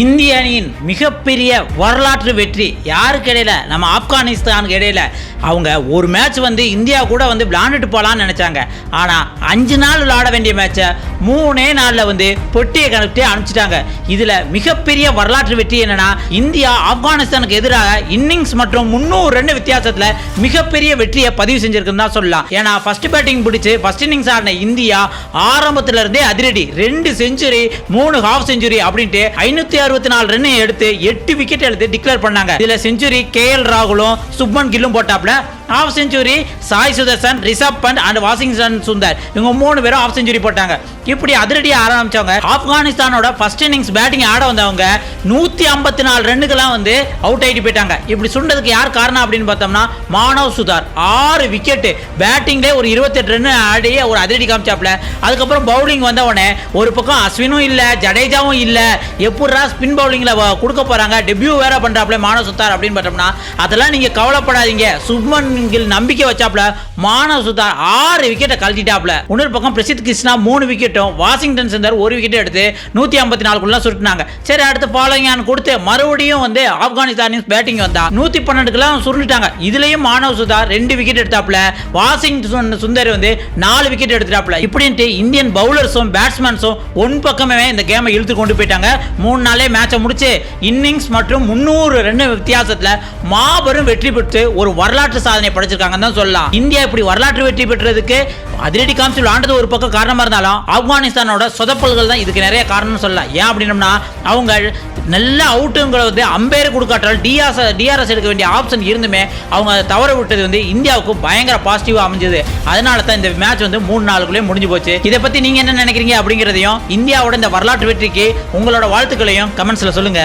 இந்திய அணியின் மிகப்பெரிய வரலாற்று வெற்றி யாருக்கு இடையில? நம்ம ஆப்கானிஸ்தானுக்கு இடையில. அவங்க ஒரு மேட்ச் இந்தியா கூட விளையாண்டுட்டு போகலான்னு நினைச்சாங்க. ஆனால் 5 நாள் விளையாட வேண்டிய மேட்சை 3 நாளில் பொட்டியை கணக்கிட்டு அனுப்பிச்சிட்டாங்க. இதில் மிகப்பெரிய வரலாற்று வெற்றி என்னன்னா, இந்தியா ஆப்கானிஸ்தானுக்கு எதிராக இன்னிங்ஸ் மற்றும் 300 ரன் வித்தியாசத்தில் மிகப்பெரிய வெற்றியை பதிவு செஞ்சிருக்குன்னு தான் சொல்லலாம். ஏன்னா ஃபர்ஸ்ட் பேட்டிங் பிடிச்சி ஃபர்ஸ்ட் இன்னிங்ஸ் ஆடின இந்தியா ஆரம்பத்துல இருந்தே அதிரடி 2 செஞ்சுரி 3 ஹாஃப் செஞ்சுரி அப்படின்ட்டு 564 ரன் எடுத்து 8 விக்கெட் எடுத்து டிக்ளேர் பண்ணாங்க. இதுல செஞ்சுரி கேஎல் ராகுலும் சுப்மன் கில்லும் போட்டாப்ல. Half century Sai Sudharsan, Rishabh Pant and Washington Sundar இவங்க 3 பேரும் ஹாஃப் செஞ்சுரி போட்டாங்க. இப்படி அதிரடியா ஆரம்பிச்சவங்க ஆப்கானிஸ்தானோட ஃபர்ஸ்ட் இன்னிங்ஸ் பேட்டிங் ஆட வந்தவங்க 154 ரன்னுக்கெல்லாம் அவுட் ஆயிட்டு போயிட்டாங்க. இப்படி சுண்டதுக்கு யார் காரணம் அப்படின்னு பார்த்தோம்னா மானவ் சுதார் 6 விக்கெட் பேட்டிங்ல ஒரு 28 ரன் ஆடி ஒரு அதிரடி காமிச்சாப்ல. அதுக்கப்புறம் பவுலிங் வந்தவனே ஒரு பக்கம் அஸ்வினும் இல்ல, ஜடேஜாவும் இல்ல, எப்படா ஸ்பின் பவுலிங்ல கொடுக்க போறாங்க, டெபியூ வேற பண்றாப்ல மானவ் சுதார் அப்படின்னு பார்த்தோம்னா அதெல்லாம் நீங்க கவலைப்படாதீங்க. சுப்மன் கில் நம்பிக்கை வச்சாப்ல. மானவ் சுதார் 6 விக்கெட்டை கழட்டிட்டாப்ல. இன்னொரு பக்கம் பிரசித் கிருஷ்ணா 3 விக்கெட்டும், வாஷிங்டன் சுந்தர் 1 விக்கெட் எடுத்து 154 சுருட்டினாங்க. சரி, அடுத்து ஃபாலோயிங் ஆன் கொடுத்து மறுபடியும் ஆப்கானிஸ்தான் பேட்டிங் வந்தா 112 சுருட்டிட்டாங்க. இதுலயும் மானவ் சுதார் 2 விக்கெட் எடுத்தாப்ல. வாஷிங்டன் சுந்தர் 4 விக்கெட் எடுத்தாப்ல. இப்படின்ட்டு இந்தியன் பவுலர்ஸும் பேட்ஸ்மேன்ஸும் ஒன் பக்கமே இந்த கேமை இழுத்து கொண்டு போயிட்டாங்க. 3 நாளே மேட்சை முடிச்சு இன்னிங்ஸ் மற்றும் 300 ரன் வித்தியாசத்துல மாபெரும் வெற்றி பெற்று ஒரு வரலாற்று சாதனை படைச்சிருக்காங்கன்னு தான் சொல்லலாம். இந்தியா இப்படி வரலாற்று வெற்றி பெற்றதுக்கு அதிரடி காமிச்சு விளையாண்டது ஒரு பக்கம் காரணமா இருந்தாலும் ஆப்கானிஸ்தானோட சொதப்பல்கள் தான் இதுக்கு நிறைய காரணம் சொல்லலாம். ஏன் அப்படின்னா அவங்க நல்ல அவுட்டுங்களை அம்பையர் கொடுக்காட்டால் டிஆர்எஸ் எடுக்க வேண்டிய ஆப்ஷன் இருந்துமே அவங்க அதை தவற விட்டது இந்தியாவுக்கு பயங்கர பாசிட்டிவா அமைஞ்சது. அதனால தான் இந்த மேட்ச் 3 நாளுக்குள்ளே முடிஞ்சு போச்சு. இதை பத்தி நீங்க என்ன நினைக்கிறீங்க அப்படிங்கிறதையும், இந்தியாவோட இந்த வரலாற்று வெற்றிக்கு உங்களோட வாழ்த்துக்களையும் கமெண்ட்ஸ்ல சொல்லுங்க.